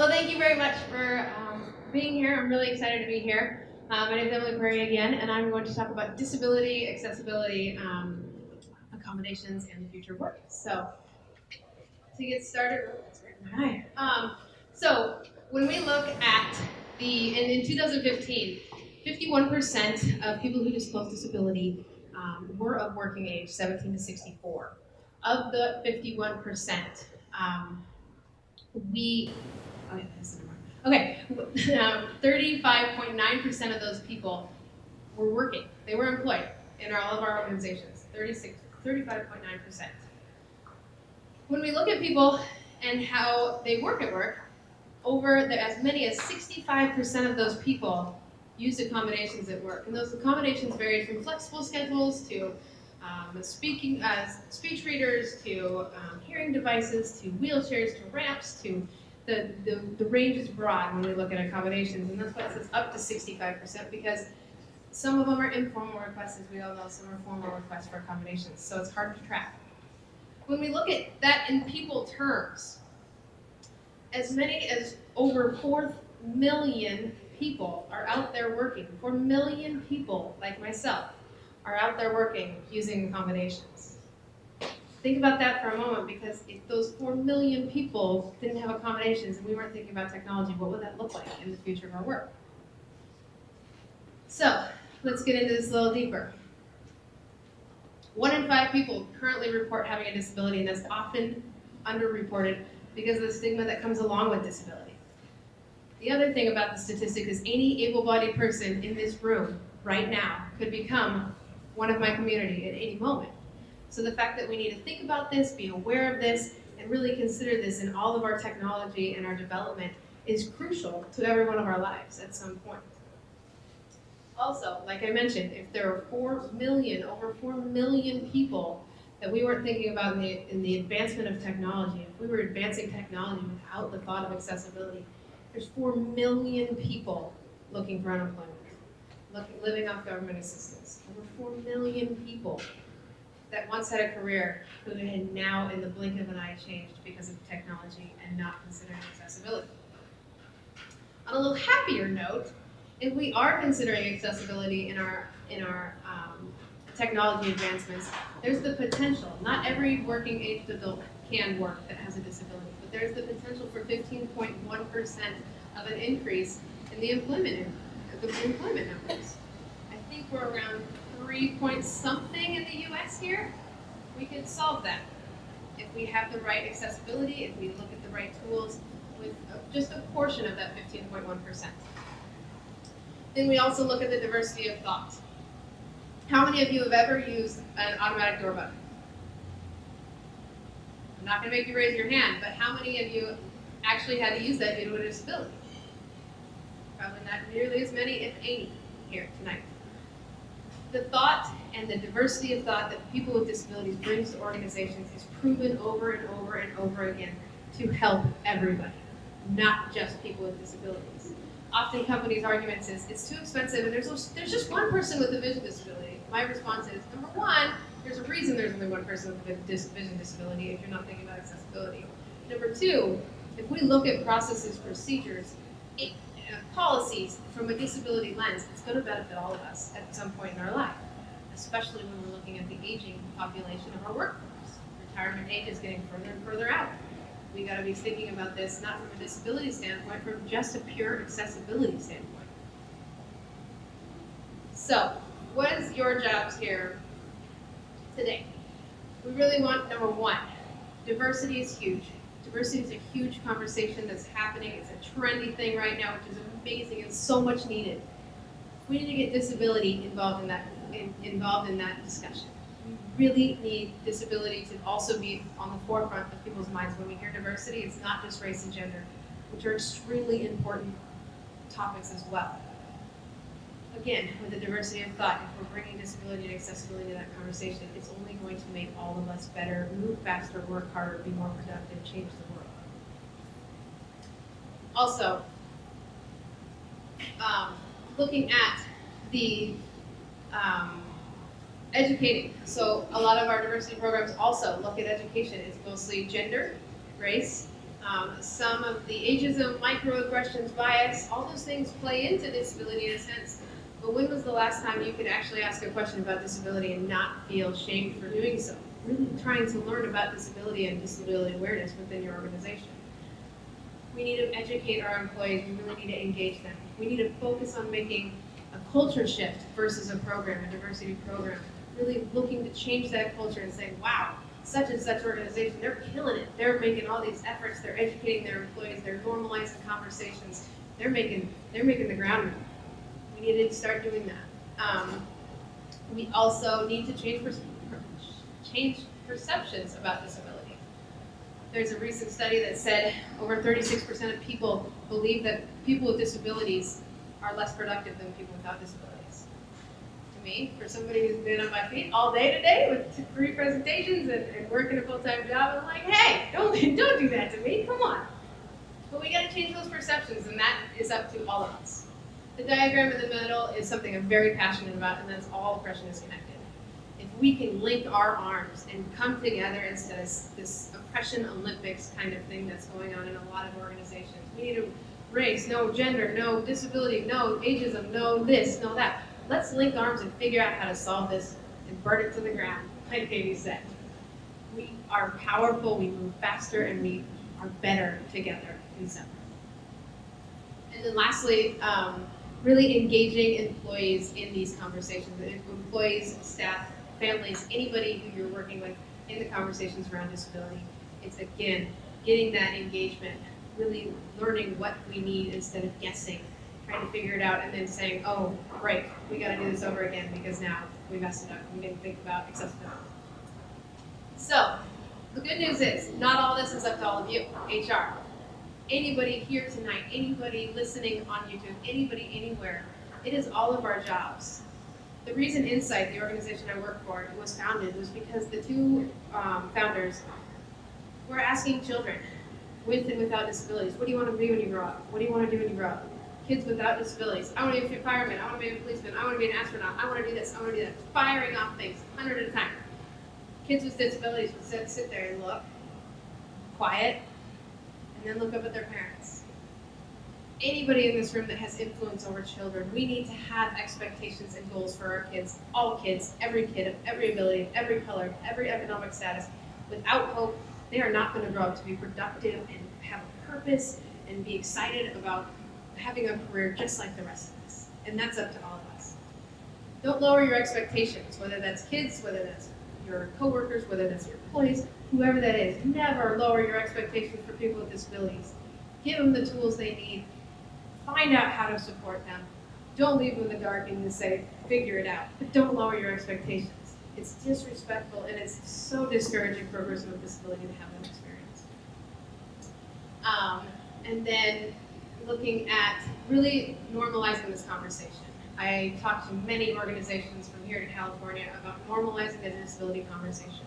Well, thank you very much for being here. I'm really excited to be here. My name is Emily Purry again, and I'm going to talk about disability, accessibility, accommodations, and the future of work. So, to get started, so when we look at in 2015, 51% of people who disclosed disability were of working age, 17 to 64. Of the 51%, Okay, 35.9% of those people were working. They were employed in all of our organizations, 35.9%. When we look at people and how they work at work, as many as 65% of those people used accommodations at work. And those accommodations varied from flexible schedules to speech readers to hearing devices to wheelchairs to ramps to the range is broad when we look at accommodations, and that's why it says up to 65% because some of them are informal requests, as we all know, some are formal requests for accommodations, so it's hard to track. When we look at that in people terms, as many as over 4 million people are out there working. 4 million people, like myself, are out there working using accommodations. Think about that for a moment, because if those 4 million people didn't have accommodations and we weren't thinking about technology, what would that look like in the future of our work? So, let's get into this a little deeper. 1 in 5 people currently report having a disability, and that's often underreported because of the stigma that comes along with disability. The other thing about the statistic is any able-bodied person in this room right now could become one of my community at any moment. So the fact that we need to think about this, be aware of this, and really consider this in all of our technology and our development is crucial to every one of our lives at some point. Also, like I mentioned, if there are over 4 million people that we weren't thinking about in the advancement of technology, if we were advancing technology without the thought of accessibility, there's 4 million people looking for unemployment, living off government assistance. Over 4 million people that once had a career who had now, in the blink of an eye, changed because of technology and not considering accessibility. On a little happier note, if we are considering accessibility in our technology advancements, there's the potential. Not every working aged adult can work that has a disability, but there's the potential for 15.1% of an increase in the employment numbers. I think we're around 3 point something in the US here. We could solve that if we have the right accessibility, if we look at the right tools with just a portion of that 15.1%. Then we also look at the diversity of thought. How many of you have ever used an automatic door button? I'm not going to make you raise your hand, but how many of you actually had to use that due to a disability? Probably not nearly as many, if any, here tonight. The thought and the diversity of thought that people with disabilities bring to organizations is proven over and over and over again to help everybody, not just people with disabilities. Often companies' arguments is it's too expensive and there's just one person with a vision disability. My response is, number one, there's a reason there's only one person with a vision disability if you're not thinking about accessibility. Number two, if we look at processes, procedures, policies from a disability lens, it's going to benefit all of us at some point in our life, especially when we're looking at the aging population of our workforce. Retirement age is getting further and further out. We got to be thinking about this not from a disability standpoint, from just a pure accessibility standpoint. So, what is your jobs here today? We really want, number one, diversity is huge. Diversity is a huge conversation that's happening. It's a trendy thing right now, which is amazing and so much needed. We need to get disability involved in that discussion. We really need disability to also be on the forefront of people's minds. When we hear diversity, it's not just race and gender, which are extremely important topics as well. Again, with the diversity of thought, if we're bringing disability and accessibility to that conversation, it's only going to make all of us better, move faster, work harder, be more productive, change the world. Also, looking at the educating. So a lot of our diversity programs also look at education. It's mostly gender, race, Some of the ageism, microaggressions, bias, all those things play into disability in a sense. But when was the last time you could actually ask a question about disability and not feel shamed for doing so? Really trying to learn about disability and disability awareness within your organization. We need to educate our employees. We really need to engage them. We need to focus on making a culture shift versus a program, a diversity program. Really looking to change that culture and saying, wow, such and such organization, they're killing it. They're making all these efforts. They're educating their employees. They're normalizing conversations. They're making the ground move. We need to start doing that. We also need to change perceptions about disability. There's a recent study that said over 36% of people believe that people with disabilities are less productive than people without disabilities. To me, for somebody who's been on my feet all day today with 3 presentations and working a full-time job, I'm like, hey, don't do that to me, come on. But we gotta change those perceptions, and that is up to all of us. The diagram in the middle is something I'm very passionate about, and that's all oppression is connected. If we can link our arms and come together instead of this oppression Olympics kind of thing that's going on in a lot of organizations. We need to race, no gender, no disability, no ageism, no this, no that. Let's link arms and figure out how to solve this and burn it to the ground, like Katie said. We are powerful, we move faster, and we are better together than separate. And then lastly, really engaging employees in these conversations. Employees, staff, families, anybody who you're working with in the conversations around disability. It's, again, getting that engagement, really learning what we need instead of guessing, trying to figure it out and then saying, oh, right, we got to do this over again because now we messed it up. We didn't think about accessibility. So, the good news is, not all this is up to all of you, HR. Anybody here tonight, anybody listening on YouTube, anybody anywhere, it is all of our jobs. The reason Insight, the organization I work for, was founded was because the 2 founders were asking children with and without disabilities, what do you want to be when you grow up? What do you want to do when you grow up? Kids without disabilities, I want to be a fireman, I want to be a policeman, I want to be an astronaut, I want to do this, I want to do that. Firing off things, 100 at a time. Kids with disabilities would sit there and look, quiet, and then look up at their parents. Anybody in this room that has influence over children, we need to have expectations and goals for our kids, all kids, every kid of every ability, of every color, of every economic status. Without hope, they are not going to grow up to be productive and have a purpose and be excited about having a career just like the rest of us. And that's up to all of us. Don't lower your expectations, whether that's kids, whether that's your coworkers, whether that's your employees, whoever that is. Never lower your expectations for people with disabilities. Give them the tools they need. Find out how to support them. Don't leave them in the dark and just say, figure it out. But don't lower your expectations. It's disrespectful and it's so discouraging for a person with disability to have that experience. And then looking at really normalizing this conversation. I talked to many organizations from here to California about normalizing the disability conversation.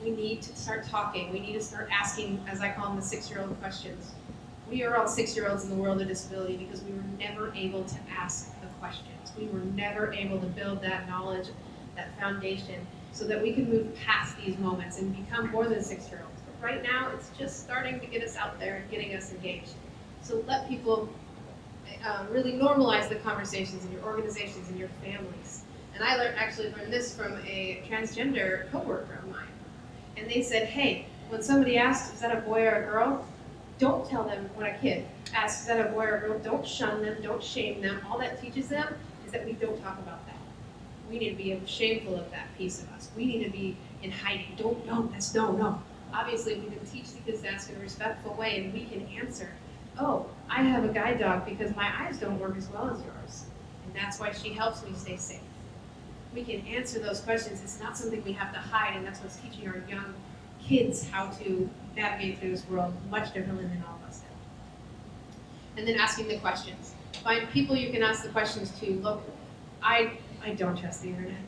We need to start talking. We need to start asking, as I call them, the 6-year-old questions. We are all 6-year-olds in the world of disability because we were never able to ask the questions. We were never able to build that knowledge, that foundation, so that we can move past these moments and become more than 6-year-olds. But right now, it's just starting to get us out there and getting us engaged. So let people really normalize the conversations in your organizations and your families. And I actually learned this from a transgender coworker of mine. And they said, hey, when somebody asks, is that a boy or a girl? Don't tell them when a kid asks, is that a boy or a girl? Don't shun them, don't shame them. All that teaches them is that we don't talk about that. We need to be shameful of that piece of us. We need to be in hiding. No. Obviously, we can teach the kids to ask in a respectful way, and we can answer, oh, I have a guide dog because my eyes don't work as well as yours. And that's why she helps me stay safe. We can answer those questions. It's not something we have to hide, and that's what's teaching our young kids how to navigate through this world much differently than all of us do. And then asking the questions. Find people you can ask the questions to. Look, I don't trust the internet.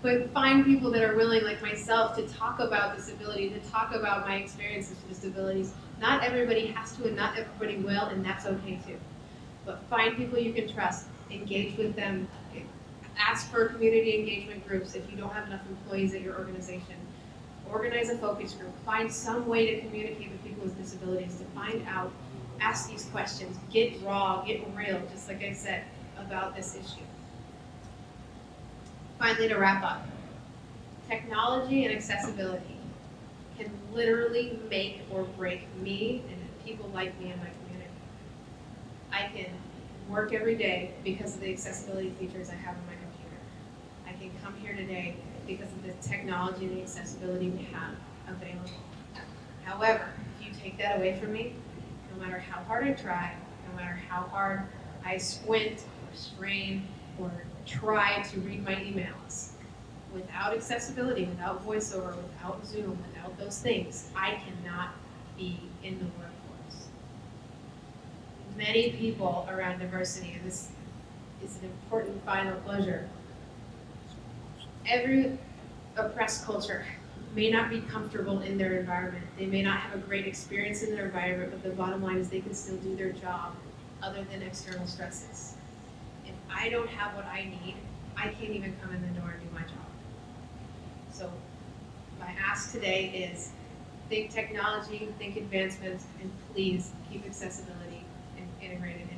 But find people that are willing, like myself, to talk about disability, to talk about my experiences with disabilities. Not everybody has to and not everybody will, and that's okay too. But find people you can trust, engage with them, ask for community engagement groups if you don't have enough employees at your organization. Organize a focus group. Find some way to communicate with people people with disabilities to find out, ask these questions, get raw, get real, just like I said, about this issue. Finally, to wrap up, technology and accessibility can literally make or break me and people like me in my community. I can work every day because of the accessibility features I have on my computer. I can come here today because of the technology and the accessibility we have available. However, if you take that away from me, no matter how hard I try, no matter how hard I squint or strain or try to read my emails, without accessibility, without voiceover, without Zoom, without those things, I cannot be in the workforce. Many people around diversity, and this is an important final closure, every oppressed culture may not be comfortable in their environment. They may not have a great experience in their environment, but the bottom line is they can still do their job other than external stresses. If I don't have what I need, I can't even come in the door and do my job. So my ask today is think technology, think advancements, and please keep accessibility integrated in